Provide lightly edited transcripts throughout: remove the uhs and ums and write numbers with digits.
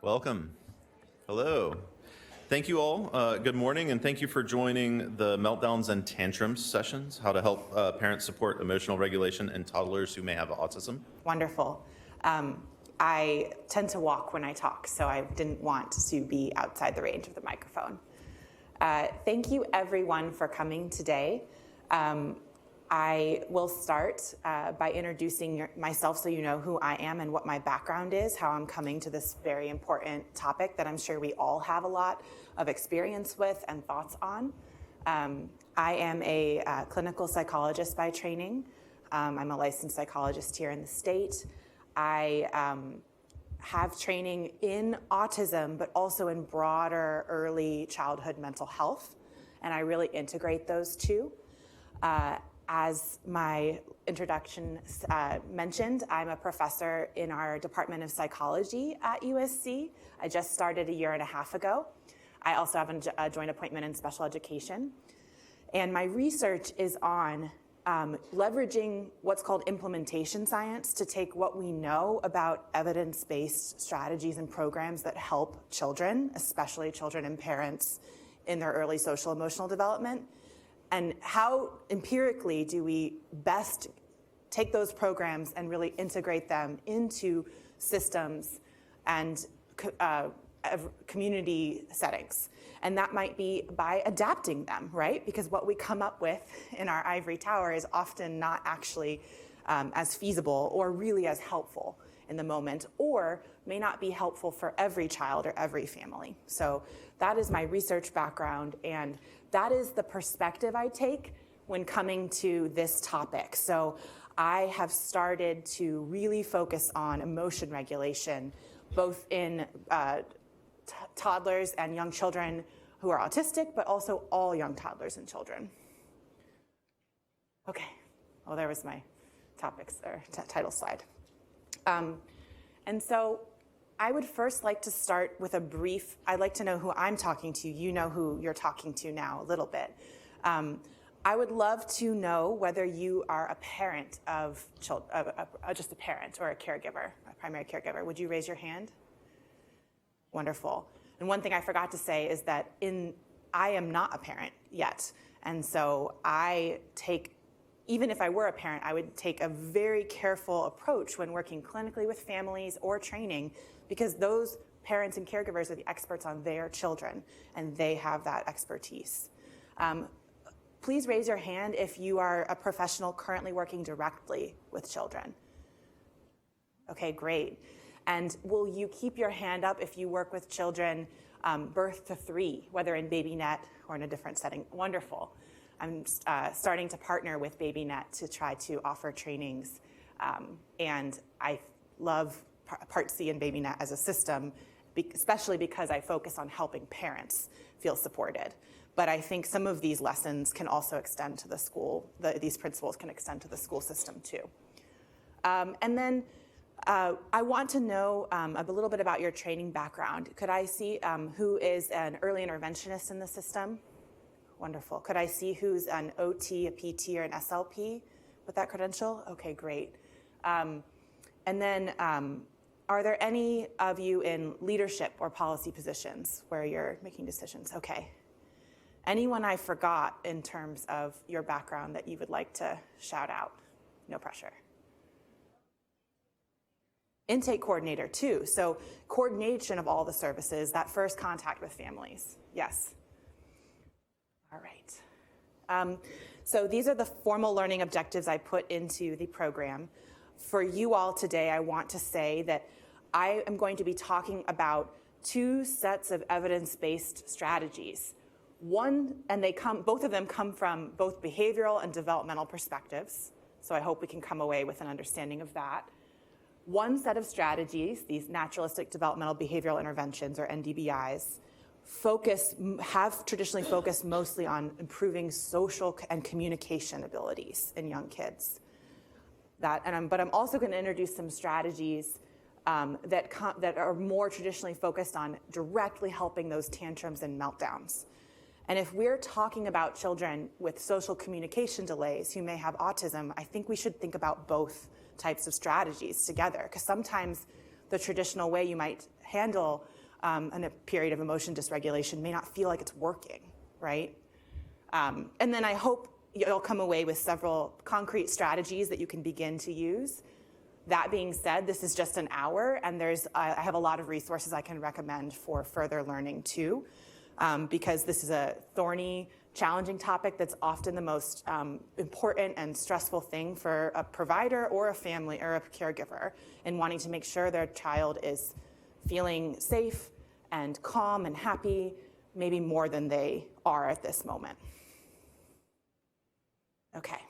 Welcome. Hello. Thank you all. Good morning, and thank you for joining the Meltdowns and Tantrums sessions, how to help parents support emotional regulation in toddlers who may have autism. Wonderful. I tend to walk when I talk, so I didn't want to be outside the range of the microphone. Thank you, everyone, for coming today. I will start by introducing myself so you know who I am and what my background is, how I'm coming to this very important topic that I'm sure we all have a lot of experience with and thoughts on. I am a clinical psychologist by training. I'm a licensed psychologist here in the state. I have training in autism, but also in broader early childhood mental health, and I really integrate those two. As my introduction mentioned, I'm a professor in our Department of Psychology at USC. I just started a year and a half ago. I also have a joint appointment in special education. And my research is on leveraging what's called implementation science to take what we know about evidence-based strategies and programs that help children, especially children and parents, in their early social emotional development. And how empirically do we best take those programs and really integrate them into systems and community settings? And that might be by adapting them, right? Because what we come up with in our ivory tower is often not actually as feasible or really as helpful in the moment, or may not be helpful for every child or every family. So that is my research background, and that is the perspective I take when coming to this topic. So I have started to really focus on emotion regulation, both in toddlers and young children who are autistic, but also all young toddlers and children. Okay, well, there was my topics or title slide. And so I would first like to start with a brief, I'd like to know who I'm talking to. You know who you're talking to now a little bit. I would love to know whether you are a parent of children, just a parent or a caregiver, a primary caregiver. Would you raise your hand? Wonderful. And one thing I forgot to say is that I am not a parent yet. And so even if I were a parent, I would take a very careful approach when working clinically with families or training, because those parents and caregivers are the experts on their children, and they have that expertise. Please raise your hand if you are a professional currently working directly with children. Okay, great. And will you keep your hand up if you work with children birth to 3, whether in BabyNet or in a different setting? Wonderful. I'm starting to partner with BabyNet to try to offer trainings, and I love Part C and BabyNet as a system, especially because I focus on helping parents feel supported. But I think some of these lessons can also extend to the school, these principles can extend to the school system too. And then I want to know a little bit about your training background. Could I see who is an early interventionist in the system? Wonderful. Could I see who's an OT, a PT, or an SLP with that credential? Okay, great. And then are there any of you in leadership or policy positions where you're making decisions? Okay. Anyone I forgot in terms of your background that you would like to shout out? No pressure. Intake coordinator too. So coordination of all the services, that first contact with families. Yes. All right. So these are the formal learning objectives I put into the program. For you all today, I want to say that I am going to be talking about 2 sets of evidence-based strategies. Both of them come from both behavioral and developmental perspectives. So I hope we can come away with an understanding of that. One set of strategies, these naturalistic developmental behavioral interventions, or NDBIs, have traditionally focused mostly on improving social and communication abilities in young kids. But I'm also going to introduce some strategies that are more traditionally focused on directly helping those tantrums and meltdowns. And if we're talking about children with social communication delays who may have autism, I think we should think about both types of strategies together, because sometimes the traditional way you might handle in a period of emotion dysregulation may not feel like it's working, right? And then I hope you'll come away with several concrete strategies that you can begin to use. That being said, this is just an hour, and I have a lot of resources I can recommend for further learning too, because this is a thorny, challenging topic that's often the most important and stressful thing for a provider or a family or a caregiver in wanting to make sure their child is feeling safe and calm and happy, maybe more than they are at this moment. Okay.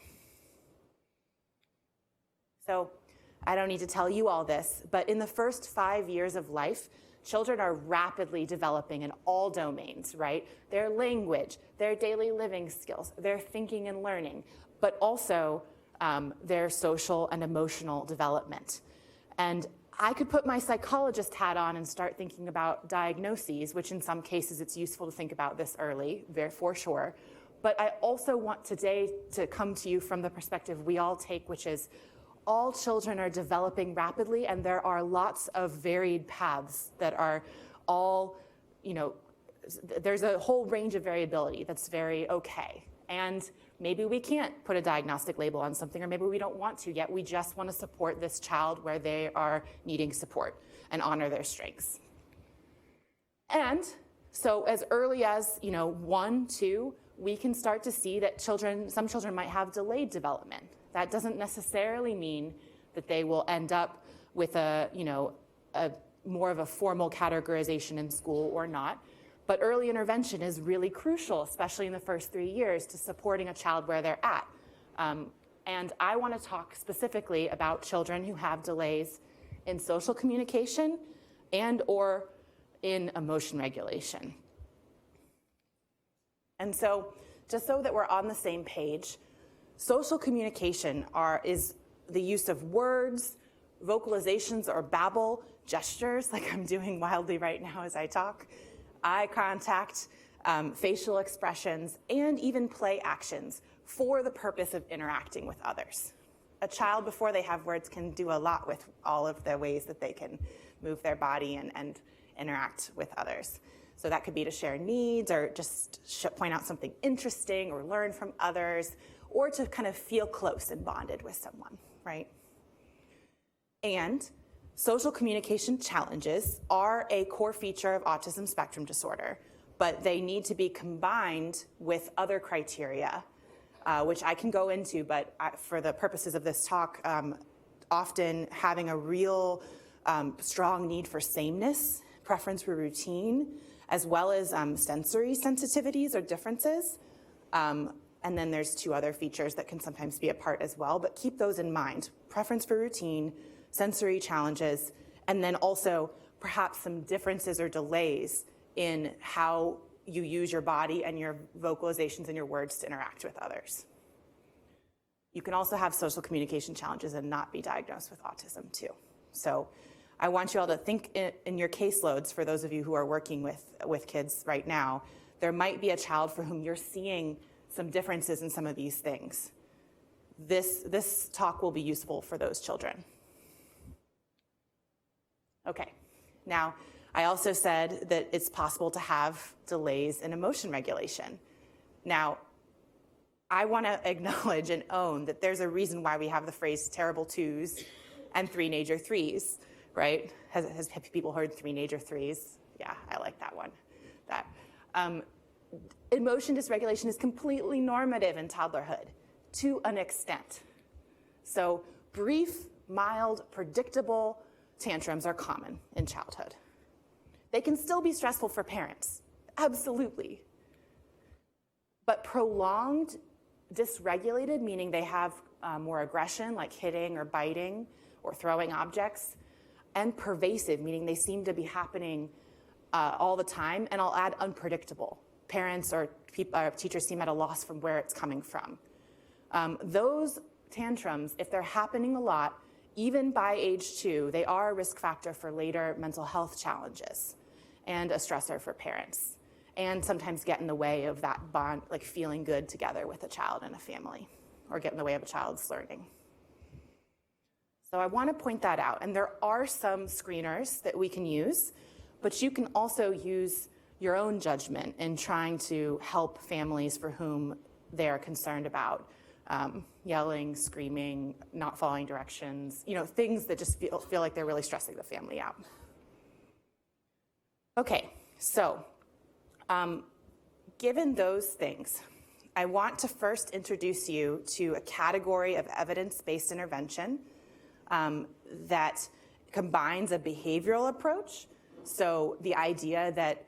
So I don't need to tell you all this, but in the first 5 years of life, children are rapidly developing in all domains, right? Their language, their daily living skills, their thinking and learning, but also their social and emotional development. And I could put my psychologist hat on and start thinking about diagnoses, which in some cases it's useful to think about this early, for sure. But I also want today to come to you from the perspective we all take, which is all children are developing rapidly, and there are lots of varied paths that are all, there's a whole range of variability that's very okay. And maybe we can't put a diagnostic label on something, or maybe we don't want to yet. We just want to support this child where they are needing support and honor their strengths. And so as early as 1, 2, we can start to see that some children might have delayed development. That doesn't necessarily mean that they will end up with a more of a formal categorization in school or not. But early intervention is really crucial, especially in the first 3 years, to supporting a child where they're at. And I want to talk specifically about children who have delays in social communication and or in emotion regulation. And so, just so that we're on the same page, social communication is the use of words, vocalizations or babble, gestures, like I'm doing wildly right now as I talk, eye contact, facial expressions, and even play actions for the purpose of interacting with others. A child, before they have words, can do a lot with all of the ways that they can move their body and interact with others. So that could be to share needs, or just point out something interesting, or learn from others, or to kind of feel close and bonded with someone, right? And social communication challenges are a core feature of autism spectrum disorder, but they need to be combined with other criteria, which I can go into, but for the purposes of this talk, often having a real strong need for sameness, preference for routine, as well as sensory sensitivities or differences. And then there's 2 other features that can sometimes be a part as well, but keep those in mind. Preference for routine, sensory challenges, and then also perhaps some differences or delays in how you use your body and your vocalizations and your words to interact with others. You can also have social communication challenges and not be diagnosed with autism too. So I want you all to think in your caseloads, for those of you who are working with kids right now, there might be a child for whom you're seeing some differences in some of these things. This talk will be useful for those children. Okay, now I also said that it's possible to have delays in emotion regulation. Now, I want to acknowledge and own that there's a reason why we have the phrase terrible twos and three-nager threes, right? Has people heard three-nager threes? Yeah, I like that one. Emotion dysregulation is completely normative in toddlerhood to an extent. So brief, mild, predictable tantrums are common in childhood. They can still be stressful for parents, absolutely. But prolonged dysregulated, meaning they have more aggression, like hitting or biting or throwing objects, and pervasive, meaning they seem to be happening all the time, and I'll add unpredictable. Parents or teachers seem at a loss from where it's coming from. Those tantrums, if they're happening a lot, even by age 2, they are a risk factor for later mental health challenges and a stressor for parents, and sometimes get in the way of that bond, like feeling good together with a child and a family, or get in the way of a child's learning. So I want to point that out, and there are some screeners that we can use, But you can also use your own judgment in trying to help families for whom they are concerned about yelling, screaming, not following directions, things that just feel like they're really stressing the family out. Okay, so given those things, I want to first introduce you to a category of evidence-based intervention that combines a behavioral approach. So the idea that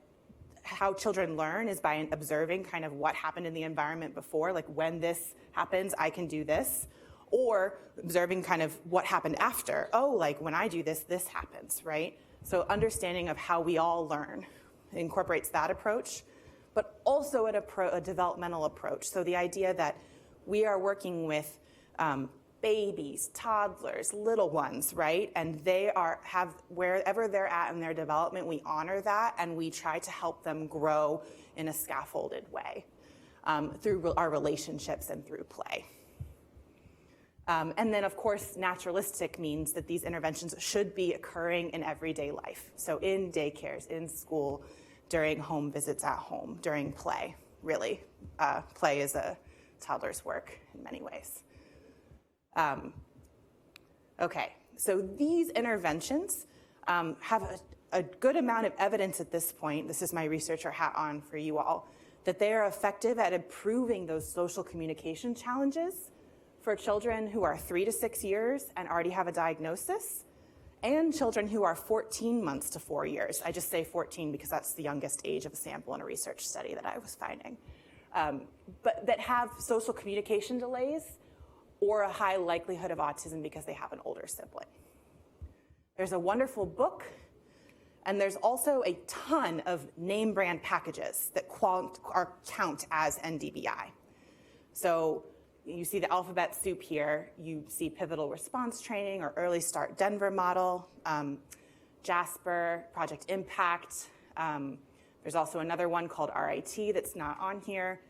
how children learn is by observing kind of what happened in the environment before, like when this happens, I can do this, or observing kind of what happened after. Oh, like when I do this, this happens, right? So understanding of how we all learn incorporates that approach, but also a developmental approach. So the idea that we are working with babies, toddlers, little ones, right? And they have wherever they're at in their development, we honor that and we try to help them grow in a scaffolded way through our relationships and through play. And then, of course, naturalistic means that these interventions should be occurring in everyday life. So in daycares, in school, during home visits at home, during play, really. Play is a toddler's work in many ways. Okay, so these interventions have a good amount of evidence at this point, this is my researcher hat on for you all, that they are effective at improving those social communication challenges for children who are 3 to 6 years and already have a diagnosis, and children who are 14 months to 4 years. I just say 14 because that's the youngest age of a sample in a research study that I was finding. But that have social communication delays or a high likelihood of autism because they have an older sibling. There's a wonderful book, and there's also a ton of name brand packages that count as NDBI. So you see the alphabet soup here. You see pivotal response training or early start Denver model, Jasper, Project Impact. There's also another one called RIT that's not on here.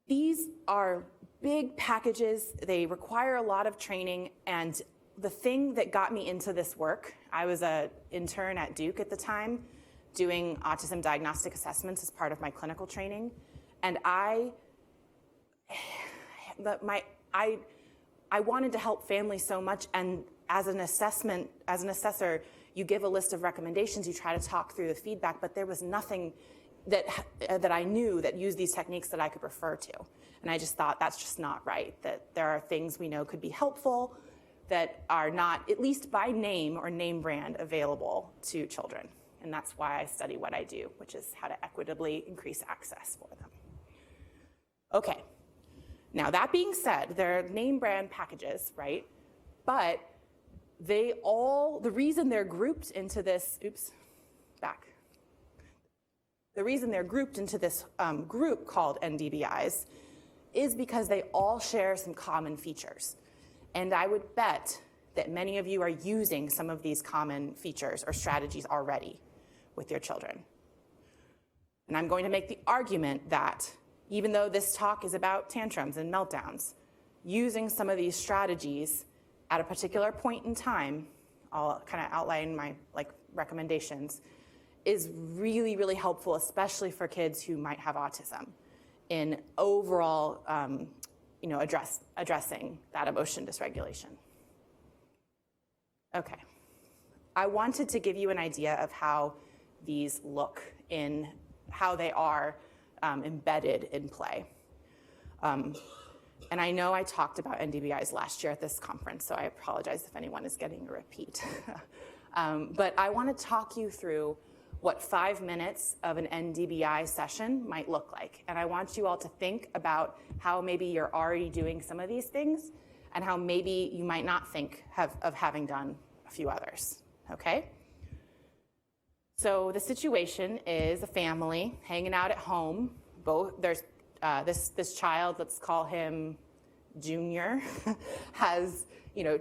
These are big packages. They require a lot of training. And the thing that got me into this work, I was an intern at Duke at the time doing autism diagnostic assessments as part of my clinical training. And I wanted to help families so much, and as an assessor, you give a list of recommendations, you try to talk through the feedback, but there was nothing that I knew that used these techniques that I could refer to. And I just thought that's just not right, that there are things we know could be helpful that are not, at least by name or name brand, available to children. And that's why I study what I do, which is how to equitably increase access for them. Okay. Now, that being said, they're name brand packages, right? But the reason they're grouped into this, the reason they're grouped into this group called NDBIs is because they all share some common features. And I would bet that many of you are using some of these common features or strategies already with your children. And I'm going to make the argument that even though this talk is about tantrums and meltdowns, using some of these strategies at a particular point in time, I'll kind of outline my recommendations, is really, really helpful, especially for kids who might have autism in overall addressing that emotion dysregulation. Okay, I wanted to give you an idea of how these look in how they are embedded in play. And I know I talked about NDBIs last year at this conference, so I apologize if anyone is getting a repeat. But I want to talk you through what 5 minutes of an NDBI session might look like. And I want you all to think about how maybe you're already doing some of these things and how maybe you might not think of having done a few others, okay? So the situation is a family hanging out at home. There's this child, let's call him Junior, has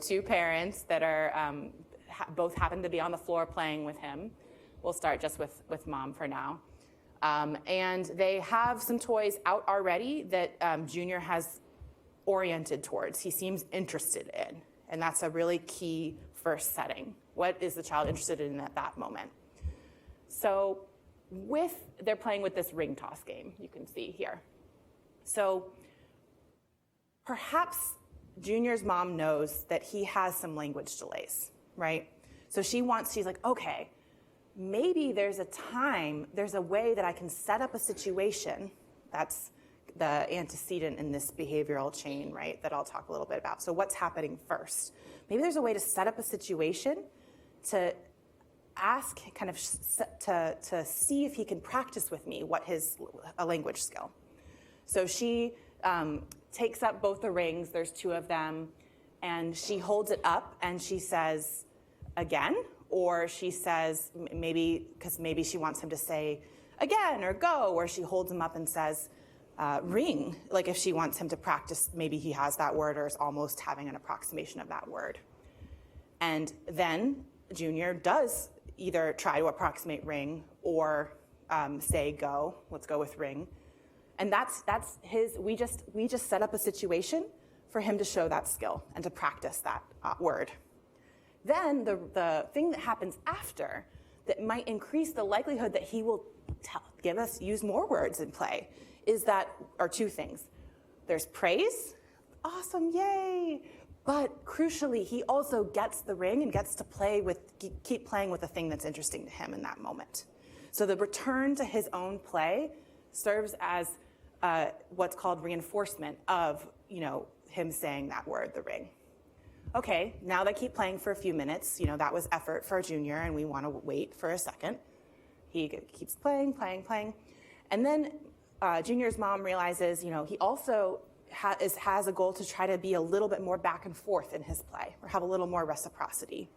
two parents that are both happen to be on the floor playing with him. We'll start just with mom for now. And they have some toys out already that Junior has oriented towards. He seems interested in, and that's a really key first setting. What is the child interested in at that moment? So they're playing with this ring toss game, you can see here. So perhaps Junior's mom knows that he has some language delays, right? So she's like, okay, maybe there's a way that I can set up a situation. That's the antecedent in this behavioral chain, right, that I'll talk a little bit about. So what's happening first? Maybe there's a way to set up a situation to ask, kind of to see if he can practice with me a language skill. So she takes up both the rings, there's two of them, and she holds it up and she says, again, or she says, because maybe she wants him to say again or go, or she holds him up and says, ring, like if she wants him to practice, maybe he has that word or is almost having an approximation of that word. And then Junior does either try to approximate ring or say go, let's go with ring. And that's we just set up a situation for him to show that skill and to practice that word. Then the thing that happens after that might increase the likelihood that he will use more words in play are two things. There's praise, awesome, yay. But crucially, he also gets the ring and gets to keep playing with the thing that's interesting to him in that moment. So the return to his own play serves as what's called reinforcement of him saying that word, the ring. Okay, now they keep playing for a few minutes. That was effort for Junior, and we want to wait for a second. He keeps playing. And then Junior's mom realizes, he also has a goal to try to be a little bit more back and forth in his play, or have a little more reciprocity.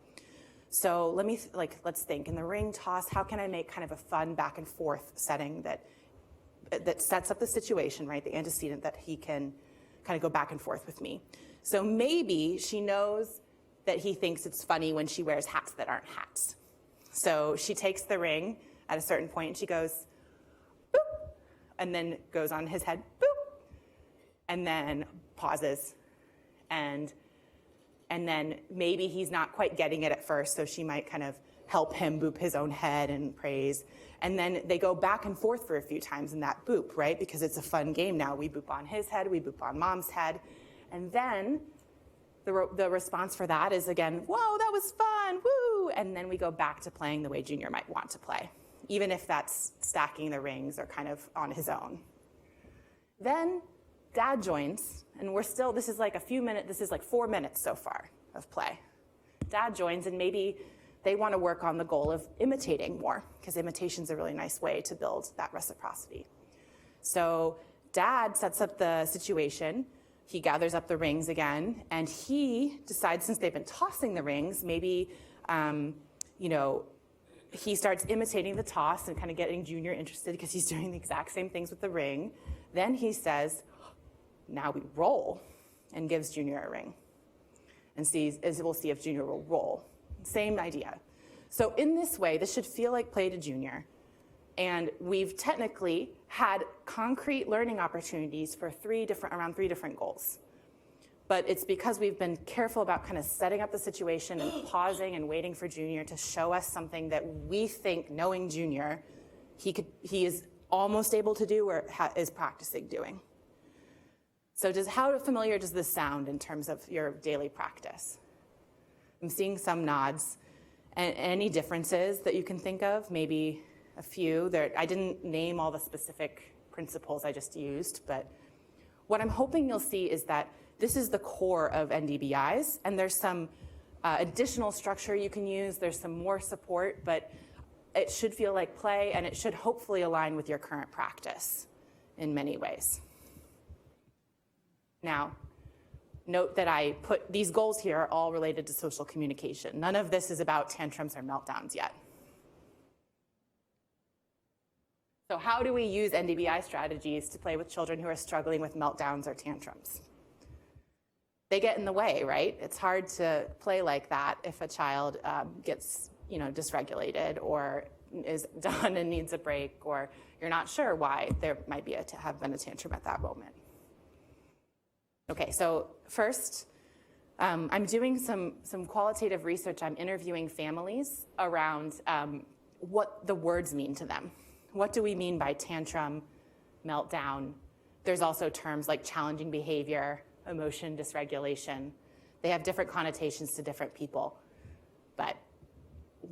So let's think, in the ring toss, how can I make kind of a fun back and forth setting that sets up the situation, right, the antecedent that he can kind of go back and forth with me. So maybe she knows that he thinks it's funny when she wears hats that aren't hats. So she takes the ring at a certain point and she goes, boop, and then goes on his head, boop, and then pauses. And then maybe he's not quite getting it at first, so she might kind of help him boop his own head and praise. And then they go back and forth for a few times in that boop, right? Because it's a fun game now. We boop on his head, we boop on mom's head. And then the response for that is again, whoa, that was fun, woo! And then we go back to playing the way Junior might want to play, even if that's stacking the rings or kind of on his own. Then Dad joins, and this is like 4 minutes so far of play. Dad joins, and maybe they want to work on the goal of imitating more, because imitation's a really nice way to build that reciprocity. So Dad sets up the situation. He gathers up the rings again, and he decides, since they've been tossing the rings, maybe, he starts imitating the toss and kind of getting Junior interested because he's doing the exact same things with the ring. Then he says, now we roll, and gives Junior a ring. And we'll see if Junior will roll. Same idea. So in this way, this should feel like play to Junior. And we've technically had concrete learning opportunities for around three different goals. But it's because we've been careful about kind of setting up the situation and pausing and waiting for Junior to show us something that we think, knowing Junior, he is almost able to do or is practicing doing. So how familiar does this sound in terms of your daily practice? I'm seeing some nods. And any differences that you can think of? Maybe a few. I didn't name all the specific principles I just used, but what I'm hoping you'll see is that this is the core of NDBIs, and there's some additional structure you can use. There's some more support, but it should feel like play, and it should hopefully align with your current practice in many ways. Now, note that I put these goals here are all related to social communication. None of this is about tantrums or meltdowns yet. So how do we use NDBI strategies to play with children who are struggling with meltdowns or tantrums? They get in the way, right? It's hard to play like that if a child gets dysregulated or is done and needs a break, or you're not sure why there might have been a tantrum at that moment. Okay, so first, I'm doing some qualitative research. I'm interviewing families around what the words mean to them. What do we mean by tantrum, meltdown? There's also terms like challenging behavior, emotion dysregulation. They have different connotations to different people. But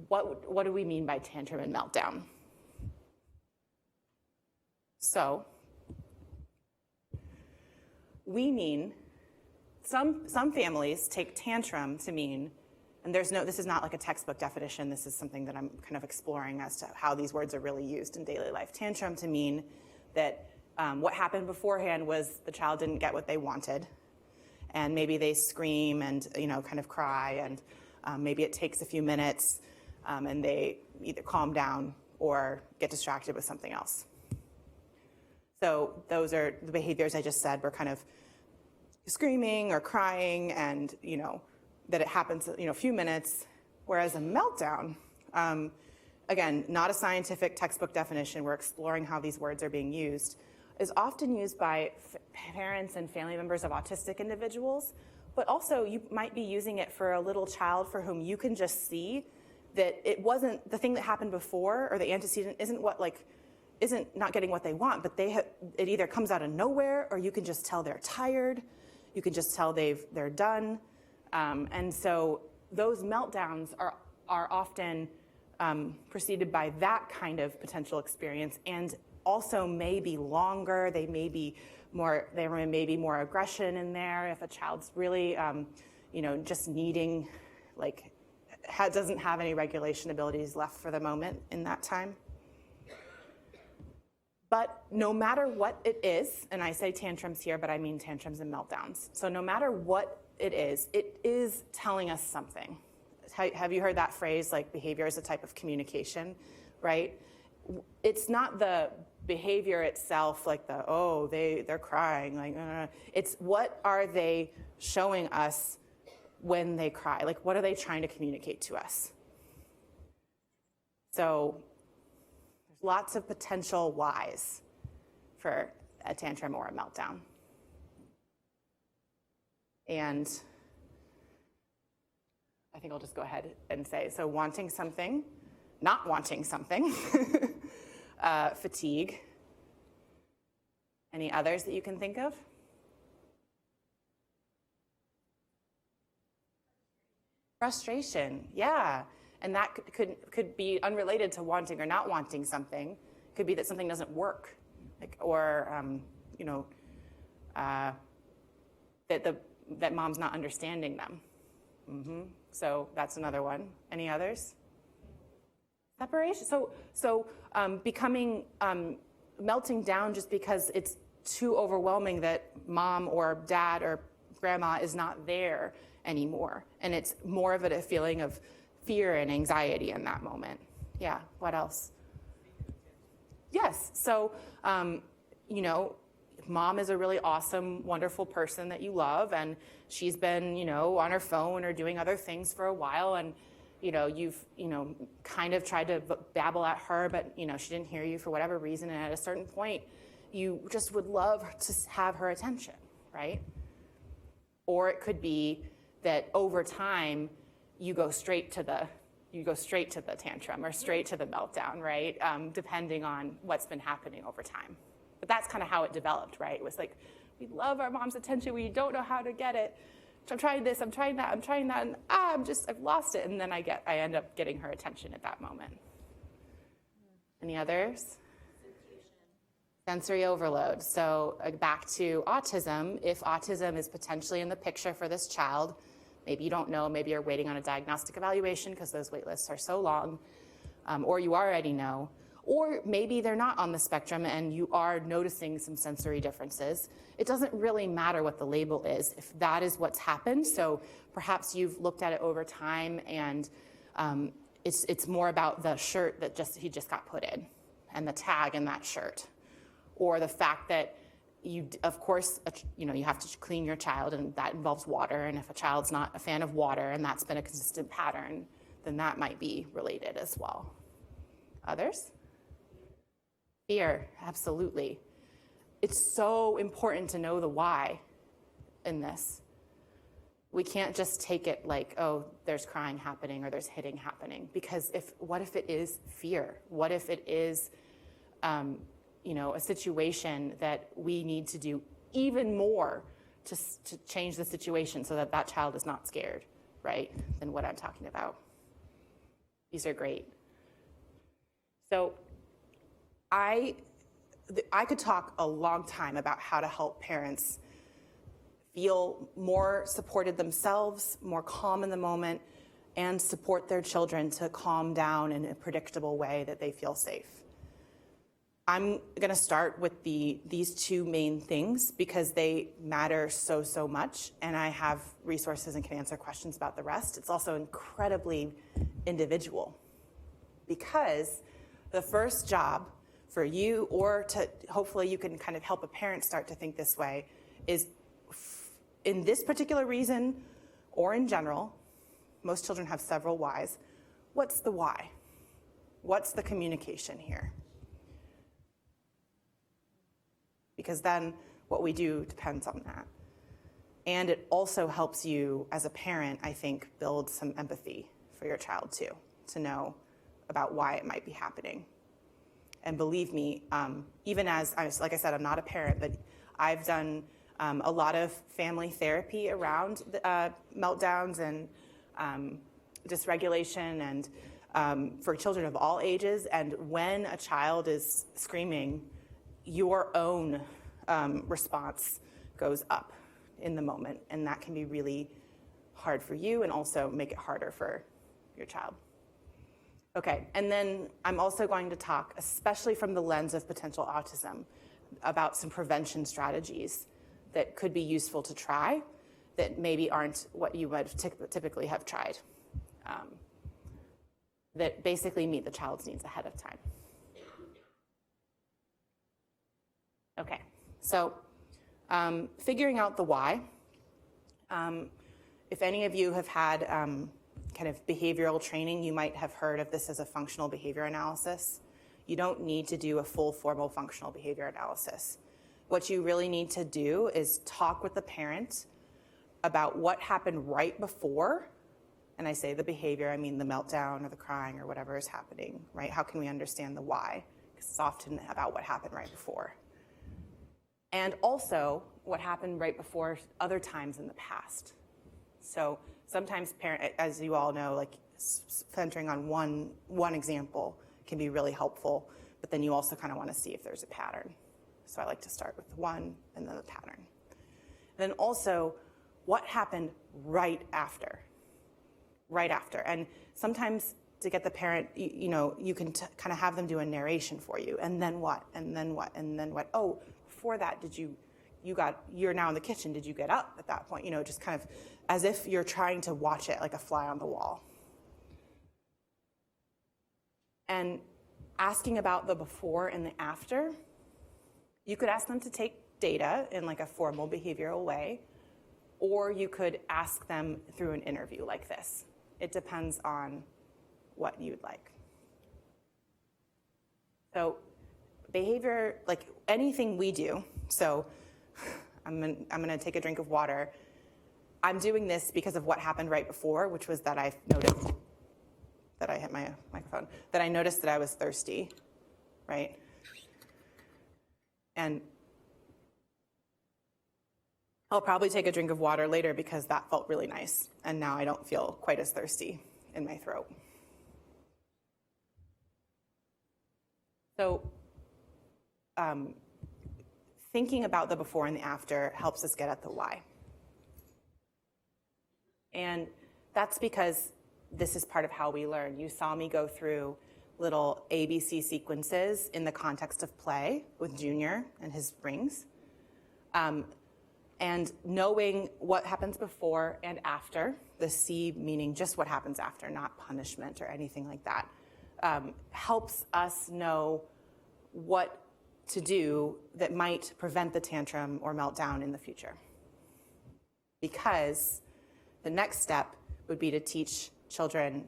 what do we mean by tantrum and meltdown? So we mean, some families take tantrum to mean, and this is not like a textbook definition, this is something that I'm kind of exploring as to how these words are really used in daily life. Tantrum to mean that what happened beforehand was the child didn't get what they wanted, and maybe they scream and kind of cry, and maybe it takes a few minutes, and they either calm down or get distracted with something else. So those are the behaviors I just said, were kind of screaming or crying, and that it happens a few minutes. Whereas a meltdown, again, not a scientific textbook definition, we're exploring how these words are being used, is often used by parents and family members of autistic individuals, but also you might be using it for a little child for whom you can just see that it wasn't the thing that happened before, or the antecedent isn't not getting what they want, but it either comes out of nowhere, or you can just tell they're tired, you can just tell they're done. And so those meltdowns are often preceded by that kind of potential experience, and also may be longer. There may be more aggression in there if a child's really, just needing, doesn't have any regulation abilities left for the moment in that time. But no matter what it is, and I say tantrums here, but I mean tantrums and meltdowns. So no matter what it is telling us something. Have you heard that phrase, like behavior is a type of communication, right? It's not the behavior itself, like they're crying, it's what are they showing us when they cry? Like, what are they trying to communicate to us? So there's lots of potential whys for a tantrum or a meltdown. And I think I'll just go ahead and say, so wanting something, not wanting something, fatigue. Any others that you can think of? Frustration, yeah. And that could be unrelated to wanting or not wanting something. It could be that something doesn't work, that mom's not understanding them. Mm-hmm. So that's another one. Any others? Separation. So becoming, melting down just because it's too overwhelming that mom or dad or grandma is not there anymore. And it's more of a feeling of fear and anxiety in that moment. Yeah, what else? Yes, so, mom is a really awesome, wonderful person that you love, and she's been, on her phone or doing other things for a while, and, you've, kind of tried to babble at her, but, she didn't hear you for whatever reason, and at a certain point, you just would love to have her attention, right? Or it could be that over time, you go straight to the tantrum or straight to the meltdown, right? Depending on what's been happening over time. But that's kind of how it developed, right? It was like, we love our mom's attention, we don't know how to get it. I'm trying this, I'm trying that, and I've lost it. And then I end up getting her attention at that moment. Any others? Sensory overload. So back to autism. If autism is potentially in the picture for this child, maybe you don't know, maybe you're waiting on a diagnostic evaluation because those wait lists are so long, or you already know, or maybe they're not on the spectrum and you are noticing some sensory differences. It doesn't really matter what the label is if that is what's happened. So perhaps you've looked at it over time and it's more about the shirt that he just got put in and the tag in that shirt, or the fact that you have to clean your child, and that involves water. And if a child's not a fan of water and that's been a consistent pattern, then that might be related as well. Others? Fear, absolutely. It's so important to know the why in this. We can't just take it like, oh, there's crying happening or there's hitting happening, because what if it is fear? What if it is, a situation that we need to do even more to change the situation so that that child is not scared, right, than what I'm talking about. These are great. So I could talk a long time about how to help parents feel more supported themselves, more calm in the moment, and support their children to calm down in a predictable way that they feel safe. I'm gonna start with these two main things because they matter so much, and I have resources and can answer questions about the rest. It's also incredibly individual, because the first job for you, or to hopefully you can kind of help a parent start to think this way, is in this particular reason or in general, most children have several whys. What's the why? What's the communication here? Because then what we do depends on that. And it also helps you as a parent, I think, build some empathy for your child too, to know about why it might be happening. And believe me, even like I said, I'm not a parent, but I've done a lot of family therapy around meltdowns and dysregulation, and for children of all ages. And when a child is screaming, your own response goes up in the moment, and that can be really hard for you and also make it harder for your child. Okay, and then I'm also going to talk, especially from the lens of potential autism, about some prevention strategies that could be useful to try that maybe aren't what you would typically have tried, that basically meet the child's needs ahead of time. Okay, so figuring out the why. If any of you have had kind of behavioral training, you might have heard of this as a functional behavior analysis. You don't need to do a full formal functional behavior analysis. What you really need to do is talk with the parent about what happened right before, and I say the behavior, I mean the meltdown or the crying or whatever is happening, right? How can we understand the why? Because it's often about what happened right before. And also what happened right before other times in the past. So sometimes as you all know, like centering on one example can be really helpful, but then you also kind of want to see if there's a pattern. So I like to start with one and then the pattern. And then also, what happened right after? Right after. And sometimes to get the parent, you can kind of have them do a narration for you. And then what? And then what? And then what? Oh, before that, you're now in the kitchen. Did you get up at that point? Just kind of as if you're trying to watch it like a fly on the wall. And asking about the before and the after, you could ask them to take data in like a formal behavioral way, or you could ask them through an interview like this. It depends on what you'd like. So behavior, like anything we do, so I'm gonna take a drink of water. I'm doing this because of what happened right before, which was that I noticed that I hit my microphone, that I noticed that I was thirsty, right? And I'll probably take a drink of water later because that felt really nice, and now I don't feel quite as thirsty in my throat. So thinking about the before and the after helps us get at the why. And that's because this is part of how we learn. You saw me go through little ABC sequences in the context of play with Junior and his rings. And knowing what happens before and after, the C meaning just what happens after, not punishment or anything like that, helps us know what to do that might prevent the tantrum or meltdown in the future. Because the next step would be to teach children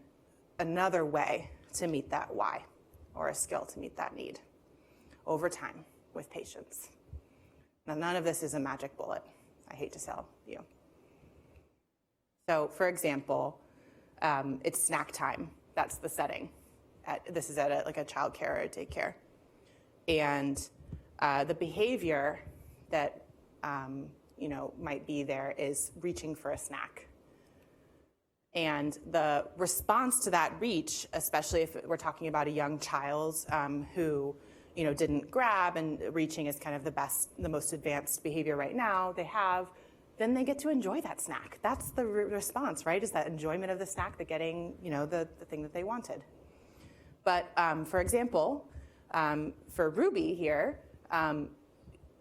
another way to meet that why, or a skill to meet that need over time with patience. Now, none of this is a magic bullet. I hate to tell you. So for example, it's snack time. That's the setting. This is at like a child care or a daycare. And the behavior that might be there is reaching for a snack. And the response to that reach, especially if we're talking about a young child who didn't grab, and reaching is kind of the most advanced behavior right now they have, then they get to enjoy that snack. That's the response, right? Is that enjoyment of the snack, the getting, the thing that they wanted. But for example, for Ruby here,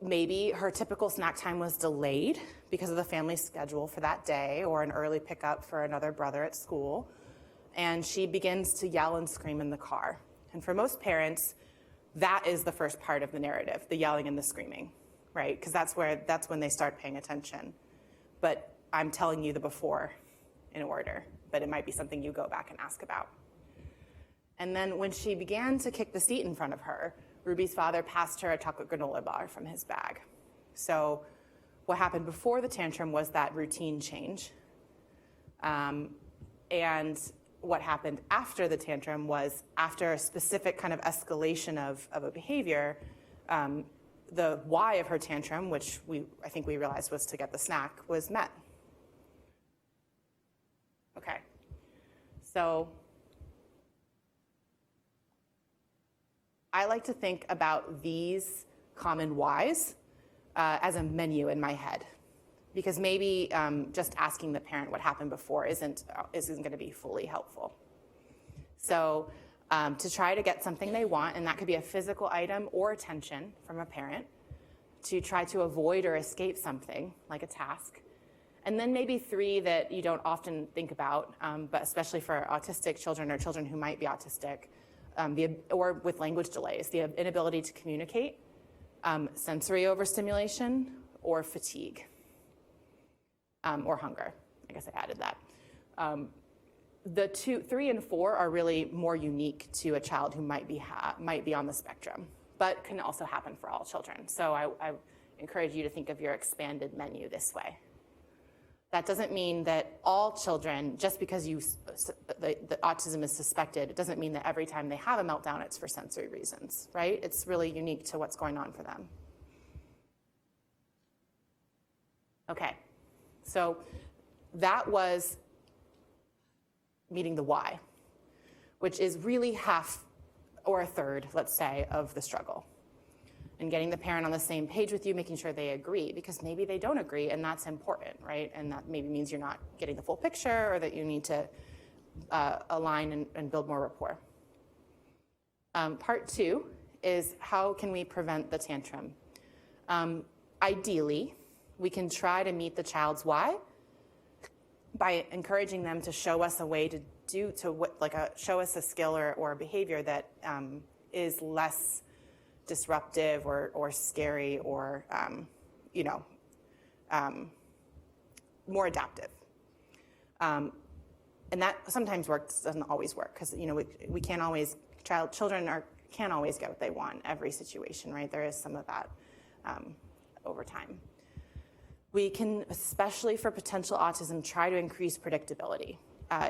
maybe her typical snack time was delayed because of the family schedule for that day, or an early pickup for another brother at school. And she begins to yell and scream in the car. And for most parents, that is the first part of the narrative, the yelling and the screaming, right? Because that's when they start paying attention. But I'm telling you the before in order, but it might be something you go back and ask about. And then when she began to kick the seat in front of her, Ruby's father passed her a chocolate granola bar from his bag. So what happened before the tantrum was that routine change. And what happened after the tantrum was, after a specific kind of escalation of a behavior, the why of her tantrum, which I think we realized was to get the snack, was met. Okay, so I like to think about these common whys as a menu in my head, because maybe just asking the parent what happened before isn't going to be fully helpful. So to try to get something they want, and that could be a physical item or attention from a parent, to try to avoid or escape something like a task. And then maybe 3 that you don't often think about, but especially for autistic children or children who might be autistic, or with language delays, the inability to communicate, sensory overstimulation, or fatigue, or hunger. I guess I added that. The 2, 3, and 4 are really more unique to a child who might be on the spectrum, but can also happen for all children. So I encourage you to think of your expanded menu this way. That doesn't mean that all children, just because the autism is suspected, it doesn't mean that every time they have a meltdown, it's for sensory reasons, right? It's really unique to what's going on for them. Okay, so that was meeting the why, which is really half or a third, let's say, of the struggle. And getting the parent on the same page with you, making sure they agree, because maybe they don't agree, and that's important, right? And that maybe means you're not getting the full picture, or that you need to align and build more rapport. Part 2 is, how can we prevent the tantrum? Ideally, we can try to meet the child's why by encouraging them to show us a way to show us a skill or a behavior that is less disruptive or scary, or more adaptive. And that sometimes works, doesn't always work, because we can't always, children can't always get what they want every situation, right? There is some of that over time. We can, especially for potential autism, try to increase predictability.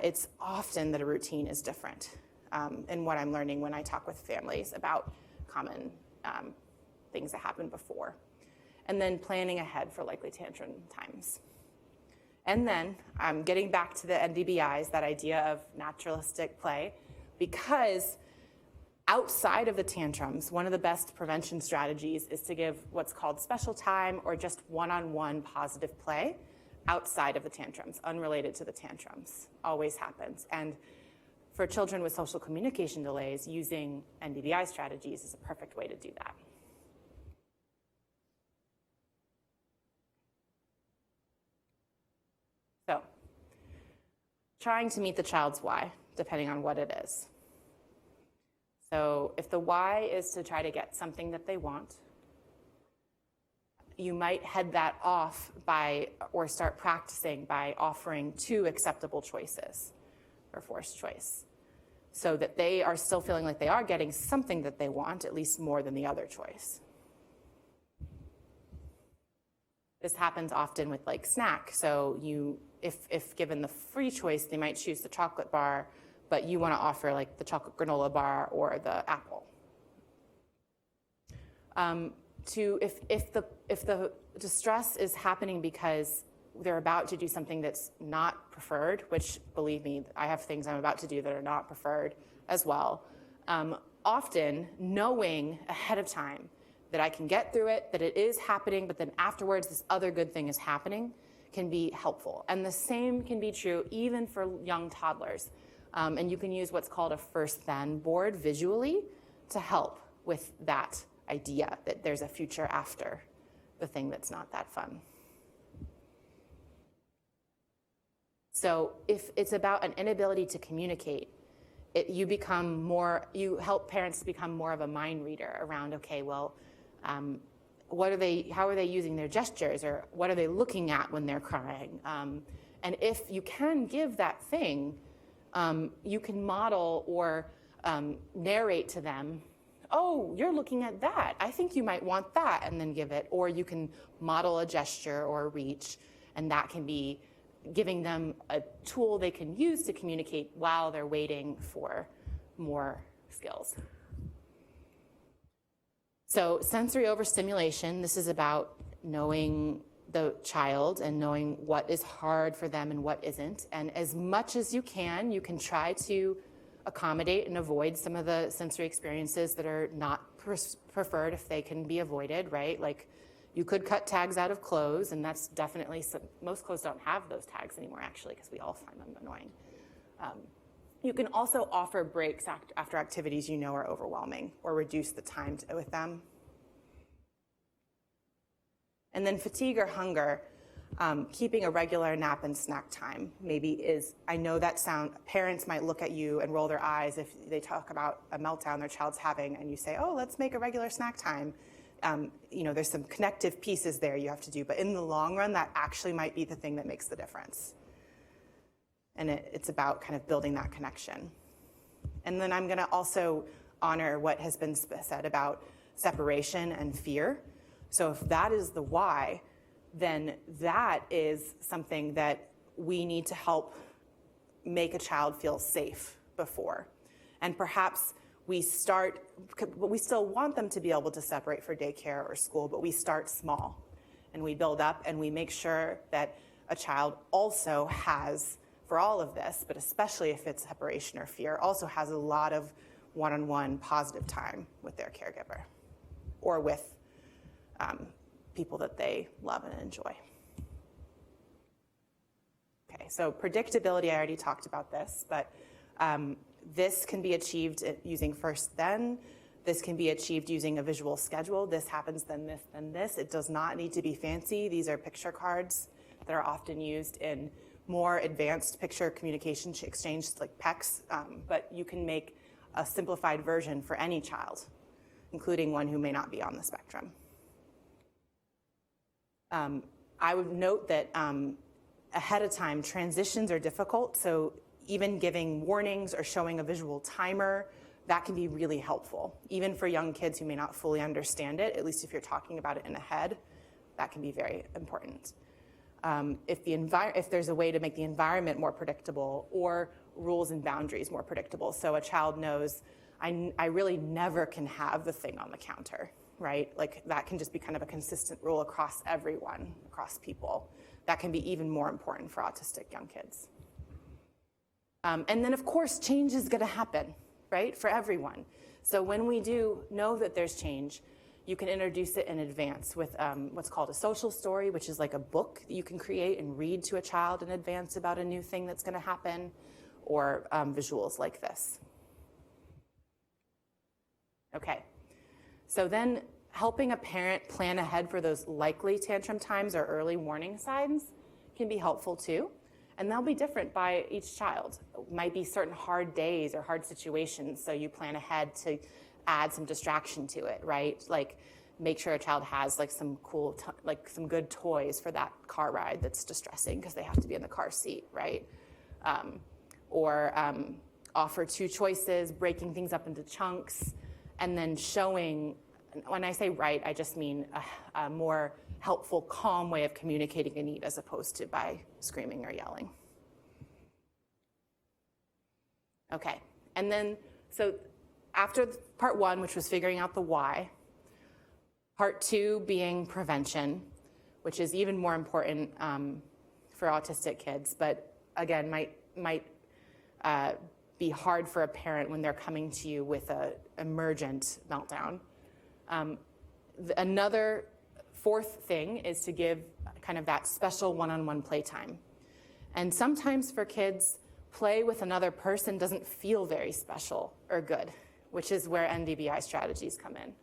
It's often that a routine is different, in what I'm learning when I talk with families about common things that happened before. And then planning ahead for likely tantrum times. And then getting back to the NDBIs, that idea of naturalistic play, because outside of the tantrums, one of the best prevention strategies is to give what's called special time, or just one-on-one positive play outside of the tantrums, unrelated to the tantrums. Always happens. And for children with social communication delays, using NDBI strategies is a perfect way to do that. So, trying to meet the child's why, depending on what it is. So if the why is to try to get something that they want, you might head that off or start practicing by offering 2 acceptable choices, or forced choice, so that they are still feeling like they are getting something that they want, at least more than the other choice. This happens often with snack. So you if given the free choice, they might choose the chocolate bar, but you want to offer like the chocolate granola bar or the apple. If the distress is happening because they're about to do something that's not preferred, which, believe me, I have things I'm about to do that are not preferred as well. Often knowing ahead of time that I can get through it, that it is happening, but then afterwards this other good thing is happening can be helpful. And the same can be true even for young toddlers. And you can use what's called a first-then board visually to help with that idea that there's a future after the thing that's not that fun. So if it's about an inability to communicate, you help parents become more of a mind reader around, okay, well, how are they using their gestures, or what are they looking at when they're crying? And if you can give that thing, you can model or narrate to them, oh, you're looking at that. I think you might want that, and then give it. Or you can model a gesture or a reach, and that can be giving them a tool they can use to communicate while they're waiting for more skills. So sensory overstimulation, this is about knowing the child and knowing what is hard for them and what isn't. And as much as you can try to accommodate and avoid some of the sensory experiences that are not preferred if they can be avoided, right? Like you could cut tags out of clothes, and that's definitely, most clothes don't have those tags anymore actually, because we all find them annoying. You can also offer breaks after activities you know are overwhelming, or reduce the time with them. And then fatigue or hunger, keeping a regular nap and snack time maybe is, I know that parents might look at you and roll their eyes if they talk about a meltdown their child's having, and you say, oh, let's make a regular snack time. There's some connective pieces there you have to do, but in the long run, that actually might be the thing that makes the difference. And it's about kind of building that connection. And then I'm gonna also honor what has been said about separation and fear. So if that is the why, then that is something that we need to help make a child feel safe before. And perhaps we still want them to be able to separate for daycare or school, but we start small and we build up, and we make sure that a child also has, for all of this, but especially if it's separation or fear, also has a lot of one-on-one positive time with their caregiver or with people that they love and enjoy. Okay, so predictability, I already talked about this, but this can be achieved using first then. This can be achieved using a visual schedule. This happens, then this, then this. It does not need to be fancy. These are picture cards that are often used in more advanced picture communication exchange like PECs, but you can make a simplified version for any child, including one who may not be on the spectrum. I would note that ahead of time, transitions are difficult, so even giving warnings or showing a visual timer, that can be really helpful. Even for young kids who may not fully understand it, at least if you're talking about it in a head, that can be very important. If there's a way to make the environment more predictable, or rules and boundaries more predictable, so a child knows, I really never can have the thing on the counter, right? Like that can just be kind of a consistent rule across everyone, across people. That can be even more important for autistic young kids. And then of course, change is gonna happen, right, for everyone. So when we do know that there's change, you can introduce it in advance with what's called a social story, which is like a book that you can create and read to a child in advance about a new thing that's gonna happen, or visuals like this. Okay, so then helping a parent plan ahead for those likely tantrum times or early warning signs can be helpful too. And they'll be different by each child. It might be certain hard days or hard situations, so you plan ahead to add some distraction to it, right? Like make sure a child has like some cool, some good toys for that car ride that's distressing because they have to be in the car seat, right? Or offer two choices, breaking things up into chunks, and then showing, when I say right, I just mean a more helpful, calm way of communicating a need as opposed to by screaming or yelling. Okay, and then, so after part one, which was figuring out the why, part two being prevention, which is even more important for autistic kids, but again, might be hard for a parent when they're coming to you with an emergent meltdown. Another fourth thing is to give kind of that special one-on-one playtime. And sometimes for kids, play with another person doesn't feel very special or good, which is where NDBI strategies come in.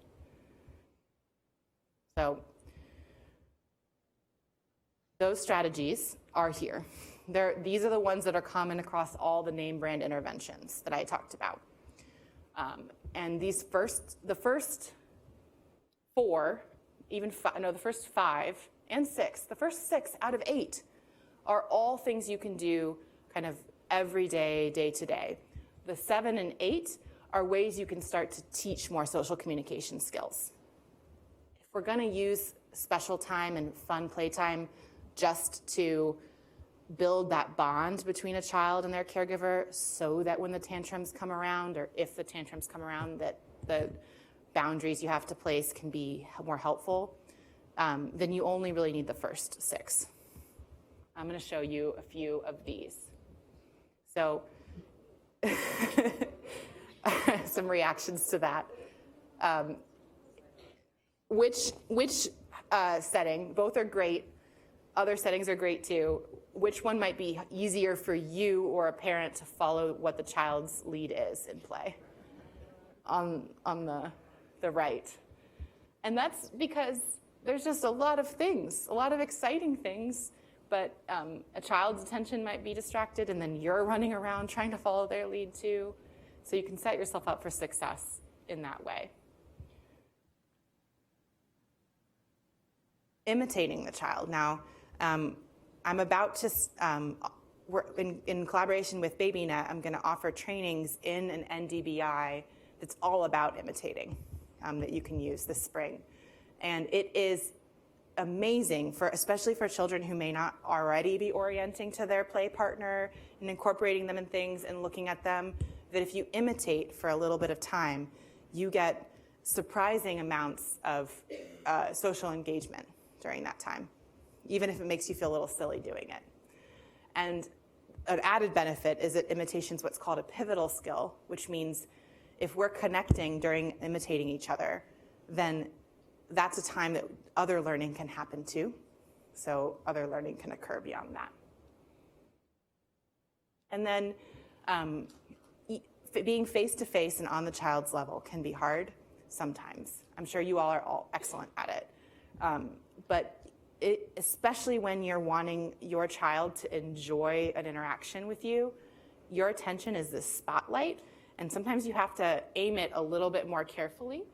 So those strategies are here. These are the ones that are common across all the name brand interventions that I talked about. And the first four, the first 5 and 6, the first 6 out of 8 are all things you can do kind of every day, day to day. The 7 and 8 are ways you can start to teach more social communication skills. If we're gonna use special time and fun playtime just to build that bond between a child and their caregiver so that when the tantrums come around, or if the tantrums come around, that the boundaries you have to place can be more helpful, then you only really need the first 6. I'm going to show you a few of these. So some reactions to that. Which setting? Both are great. Other settings are great too. Which one might be easier for you or a parent to follow what the child's lead is in play? On the right. And that's because there's just a lot of things, a lot of exciting things, but a child's attention might be distracted and then you're running around trying to follow their lead too. So you can set yourself up for success in that way. Imitating the child. Now, I'm about to, in collaboration with BabyNet, I'm gonna offer trainings in an NDBI that's all about imitating that you can use this spring. And it is amazing, especially for children who may not already be orienting to their play partner and incorporating them in things and looking at them, that if you imitate for a little bit of time, you get surprising amounts of social engagement during that time, even if it makes you feel a little silly doing it. And an added benefit is that imitation is what's called a pivotal skill, which means if we're connecting during imitating each other, then that's a time that other learning can happen too. So other learning can occur beyond that. And then being face-to-face and on the child's level can be hard sometimes. I'm sure you all are all excellent at it. But especially when you're wanting your child to enjoy an interaction with you, your attention is this spotlight, and sometimes you have to aim it a little bit more carefully.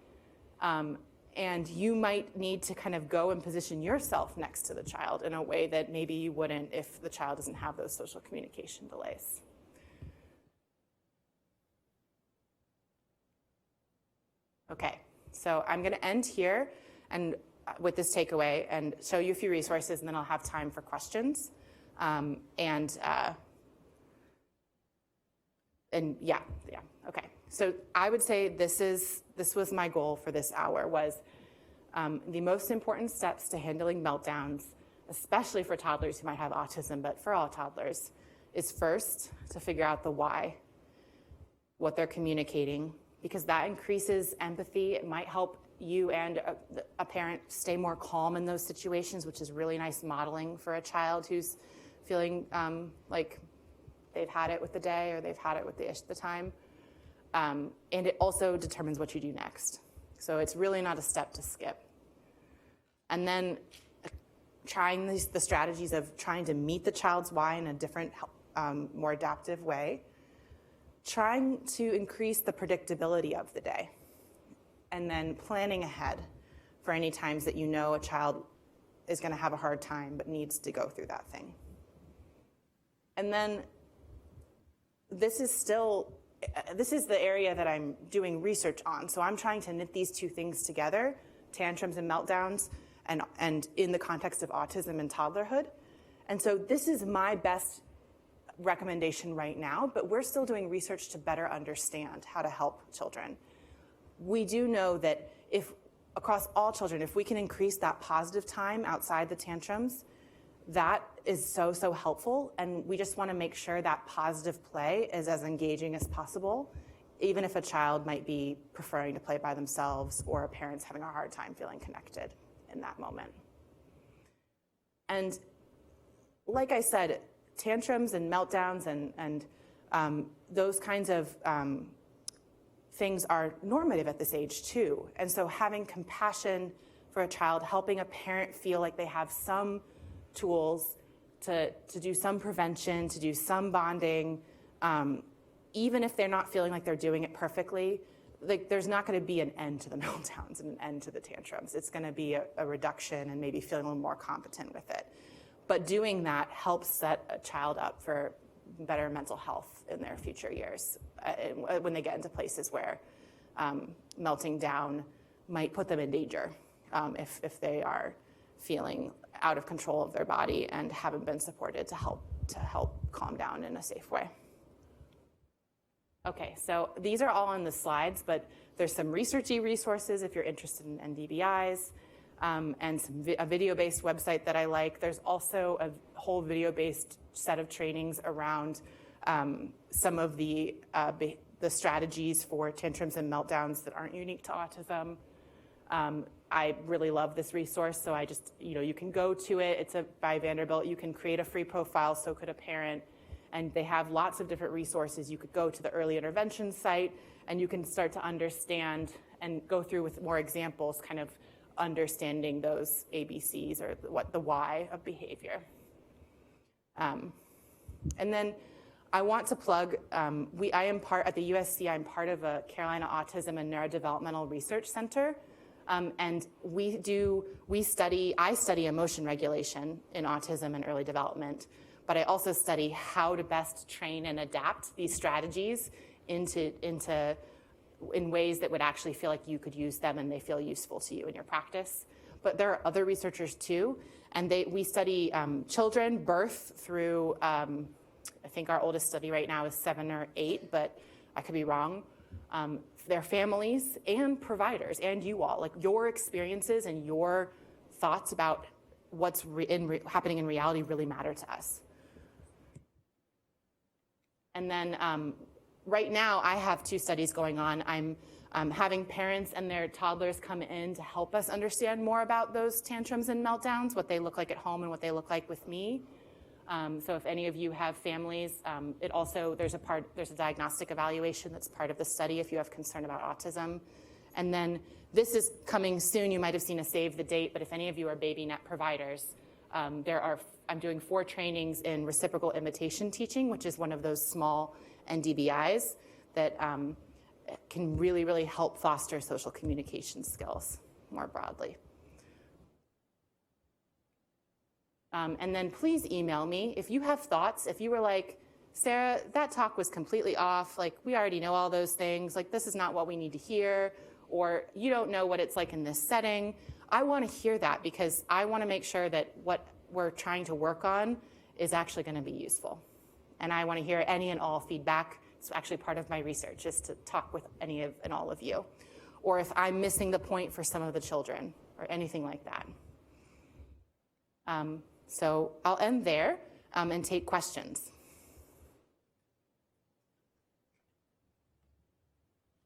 And you might need to kind of go and position yourself next to the child in a way that maybe you wouldn't if the child doesn't have those social communication delays. Okay, so I'm gonna end here and with this takeaway and show you a few resources, and then I'll have time for questions. Yeah, okay. So I would say this was my goal for this hour, was the most important steps to handling meltdowns, especially for toddlers who might have autism, but for all toddlers, is first to figure out the why, what they're communicating, because that increases empathy. It might help you and a parent stay more calm in those situations, which is really nice modeling for a child who's feeling like they've had it with the day or they've had it with the time. And it also determines what you do next. So it's really not a step to skip. And then trying the strategies of trying to meet the child's why in a different, more adaptive way. Trying to increase the predictability of the day. And then planning ahead for any times that you know a child is gonna have a hard time but needs to go through that thing. And then this is the area that I'm doing research on. So I'm trying to knit these two things together, tantrums and meltdowns, and in the context of autism and toddlerhood. And so this is my best recommendation right now, but we're still doing research to better understand how to help children. We do know that if across all children, if we can increase that positive time outside the tantrums, that is so helpful. And we just want to make sure that positive play is as engaging as possible, even if a child might be preferring to play by themselves or a parent's having a hard time feeling connected in that moment. And like I said, tantrums and meltdowns and those kinds of things are normative at this age too. And so having compassion for a child, helping a parent feel like they have some tools to do some prevention, to do some bonding, even if they're not feeling like they're doing it perfectly, like there's not going to be an end to the meltdowns and an end to the tantrums. It's going to be a reduction and maybe feeling a little more competent with it. But doing that helps set a child up for better mental health in their future years when they get into places where melting down might put them in danger if they are feeling out of control of their body and haven't been supported to help calm down in a safe way. Okay, so these are all on the slides, but there's some researchy resources if you're interested in NDBIs. And a video-based website that I like. There's also a whole video-based set of trainings around some of the strategies for tantrums and meltdowns that aren't unique to autism. I really love this resource, so I just, you can go to it. It's by Vanderbilt. You can create a free profile, so could a parent. And they have lots of different resources. You could go to the early intervention site, and you can start to understand and go through with more examples, kind of understanding those ABCs or the why of behavior. And then I want to plug, I am part, at the USC, I'm part of a Carolina Autism and Neurodevelopmental Research Center. And I study emotion regulation in autism and early development, but I also study how to best train and adapt these strategies in ways that would actually feel like you could use them and they feel useful to you in your practice. But there are other researchers too, and we study children, birth through, I think our oldest study right now is 7 or 8, but I could be wrong. Their families and providers and you all, like your experiences and your thoughts about what's happening in reality really matter to us. And then right now, I have 2 studies going on. I'm having parents and their toddlers come in to help us understand more about those tantrums and meltdowns, what they look like at home and what they look like with me. So if any of you have families, there's a diagnostic evaluation that's part of the study if you have concern about autism. And then this is coming soon. You might have seen a save the date, but if any of you are BabyNet providers, I'm doing 4 trainings in reciprocal imitation teaching, which is one of those small NDBIs that can really, really help foster social communication skills more broadly. And then please email me if you have thoughts. If you were like, Sarah, that talk was completely off, like we already know all those things, like this is not what we need to hear, or you don't know what it's like in this setting. I want to hear that because I want to make sure that what we're trying to work on is actually going to be useful. And I want to hear any and all feedback. It's actually part of my research is to talk with any and all of you. Or if I'm missing the point for some of the children or anything like that. So I'll end there and take questions.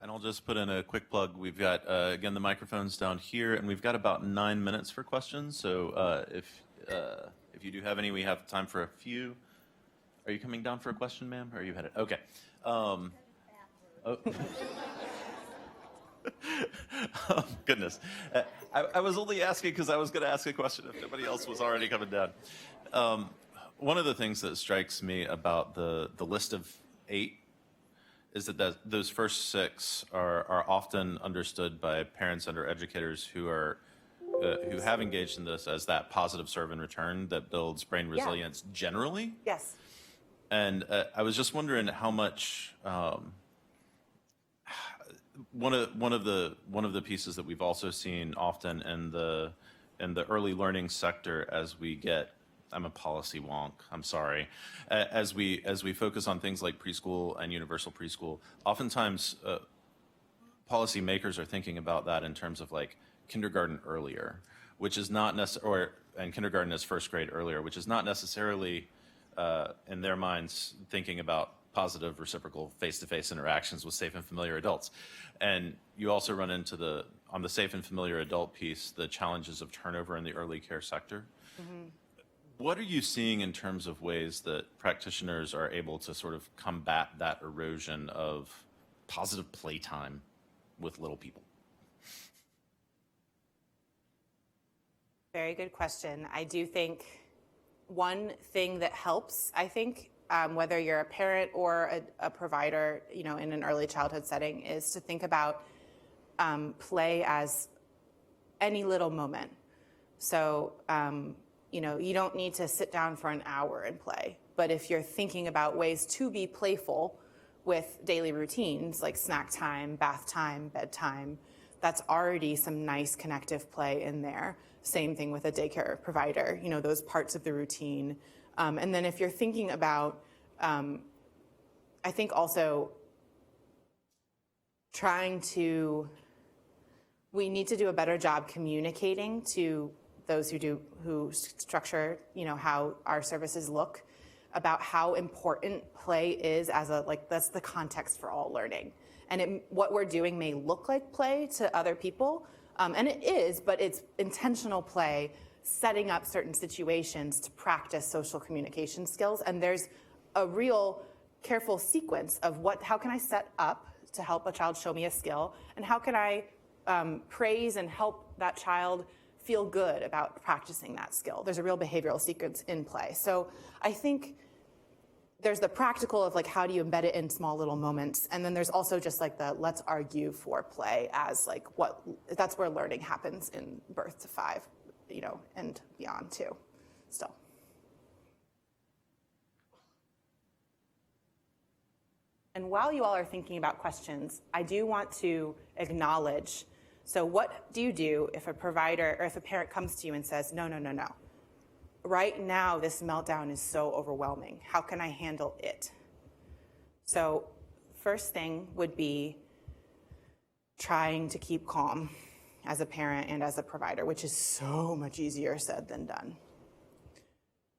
And I'll just put in a quick plug. We've got, again, the microphones down here, and we've got about 9 minutes for questions. So if you do have any, we have time for a few. Are you coming down for a question, ma'am? Or are you headed? Okay. Oh. Oh, goodness. I was only asking because I was going to ask a question if nobody else was already coming down. One of the things that strikes me about the list of 8 is that those first 6 are often understood by parents and or educators who have engaged in this as that positive serve and return that builds brain resilience generally. Yes. And I was just wondering how much one of the pieces that we've also seen often in the in the early learning sector, as we get, I'm a policy wonk, I'm sorry, as we focus on things like preschool and universal preschool, oftentimes policymakers are thinking about that in terms of like kindergarten earlier, which is not necessarily, and kindergarten is first grade earlier, which is not necessarily in their minds thinking about positive reciprocal face-to-face interactions with safe and familiar adults. And you also run into on the safe and familiar adult piece, the challenges of turnover in the early care sector. Mm-hmm. What are you seeing in terms of ways that practitioners are able to sort of combat that erosion of positive playtime with little people? Very good question. I do think one thing that helps, whether you're a parent or a provider, in an early childhood setting, is to think about play as any little moment. So, you don't need to sit down for an hour and play, but if you're thinking about ways to be playful with daily routines like snack time, bath time, bedtime, that's already some nice connective play in there. Same thing with a daycare provider, those parts of the routine. And then if you're thinking about, I think also we need to do a better job communicating to those who structure, how our services look, about how important play is that's the context for all learning. And what we're doing may look like play to other people, and it is, but it's intentional play, setting up certain situations to practice social communication skills. And there's a real careful sequence of how can I set up to help a child show me a skill, and how can I praise and help that child feel good about practicing that skill. There's a real behavioral sequence in play. So I think there's the practical of how do you embed it in small little moments, and then there's also just let's argue for play as that's where learning happens in birth to 5, and beyond too, still. And while you all are thinking about questions, I do want to acknowledge, so what do you do if a provider or if a parent comes to you and says, no, right now this meltdown is so overwhelming, how can I handle it? So first thing would be trying to keep calm as a parent and as a provider, which is so much easier said than done.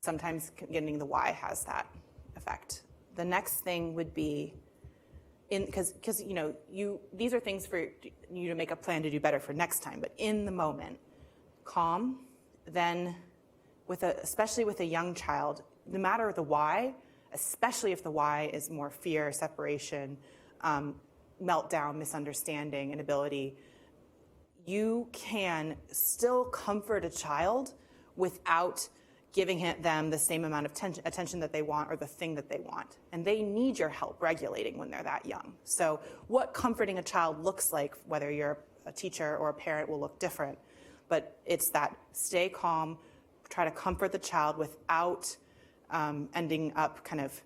Sometimes getting the why has that effect. The next thing would be, because these are things for you to make a plan to do better for next time, but in the moment, calm. Then especially with a young child, no matter the why, especially if the why is more fear, separation, meltdown, misunderstanding, inability, you can still comfort a child without giving them the same amount of attention that they want or the thing that they want. And they need your help regulating when they're that young. So what comforting a child looks like, whether you're a teacher or a parent, will look different. But it's that stay calm, try to comfort the child without ending up kind of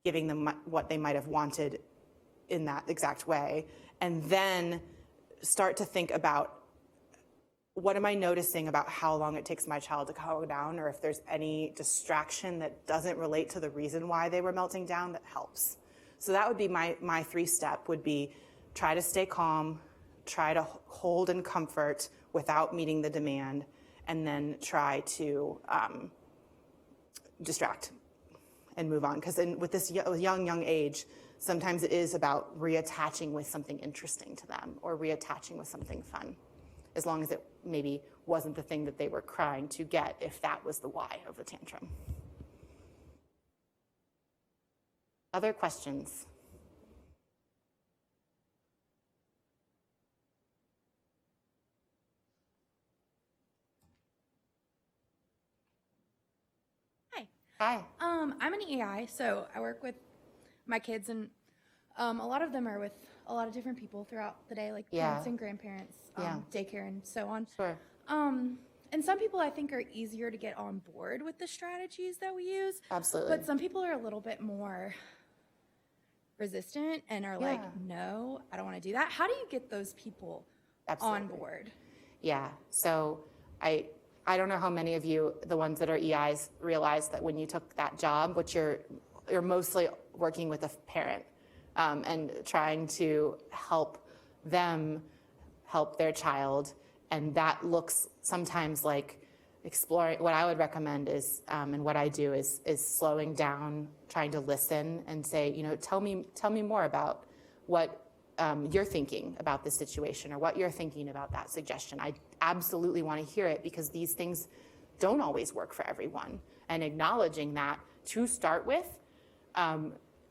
giving them what they might have wanted in that exact way. And then start to think about, what am I noticing about how long it takes my child to calm down, or if there's any distraction that doesn't relate to the reason why they were melting down that helps. So that would be my 3-step would be try to stay calm, try to hold and comfort without meeting the demand, and then try to distract and move on. Because with this young age, sometimes it is about reattaching with something interesting to them or reattaching with something fun, as long as it maybe wasn't the thing that they were crying to get, if that was the why of the tantrum. Other questions? Hi. I'm an EI, so I work with my kids, and a lot of them are with a lot of different people throughout the day, like parents and grandparents, daycare, and so on. Sure. And some people I think are easier to get on board with the strategies that we use. Absolutely. But some people are a little bit more resistant and are like, no, I don't want to do that. How do you get those people on board? Yeah. So I don't know how many of you, the ones that are EIs, realize that when you took that job, what you're mostly working with a parent and trying to help them help their child. And that looks sometimes like exploring. What I would recommend is, and what I do is slowing down, trying to listen and say, tell me more about what you're thinking about this situation or what you're thinking about that suggestion. I absolutely want to hear it because these things don't always work for everyone. And acknowledging that to start with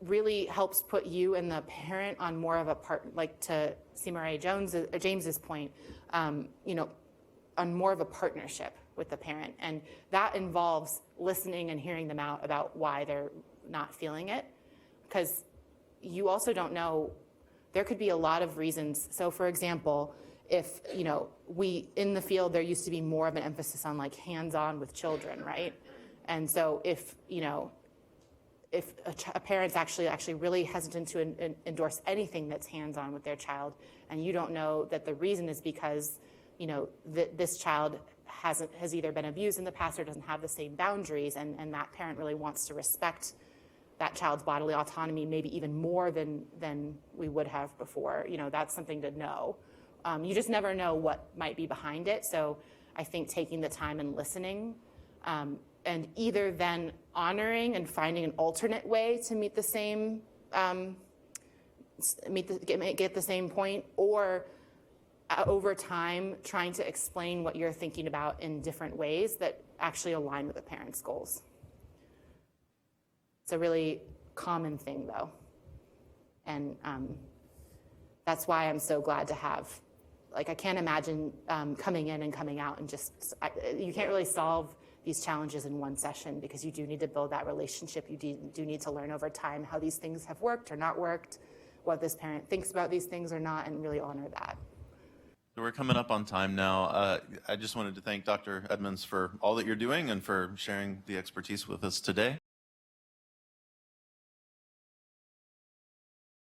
really helps put you and the parent on more of a part, like to C. James's point, on more of a partnership with the parent. And that involves listening and hearing them out about why they're not feeling it. Because you also don't know, there could be a lot of reasons. So for example, if, in the field, there used to be more of an emphasis on like hands-on with children, right? And so if a parent's actually really hesitant to endorse anything that's hands-on with their child, and you don't know that the reason is because, this child has either been abused in the past or doesn't have the same boundaries, and that parent really wants to respect that child's bodily autonomy maybe even more than we would have before. That's something to know. You just never know what might be behind it. So I think taking the time and listening, and either then honoring and finding an alternate way to meet the same, get the same point, or over time trying to explain what you're thinking about in different ways that actually align with the parent's goals. It's a really common thing, though. And that's why I'm so glad to have, I can't imagine coming in and coming out and you can't really solve these challenges in one session because you do need to build that relationship. You do need to learn over time how these things have worked or not worked, what this parent thinks about these things or not, and really honor that. So we're coming up on time now. I just wanted to thank Dr. Edmunds for all that you're doing and for sharing the expertise with us today.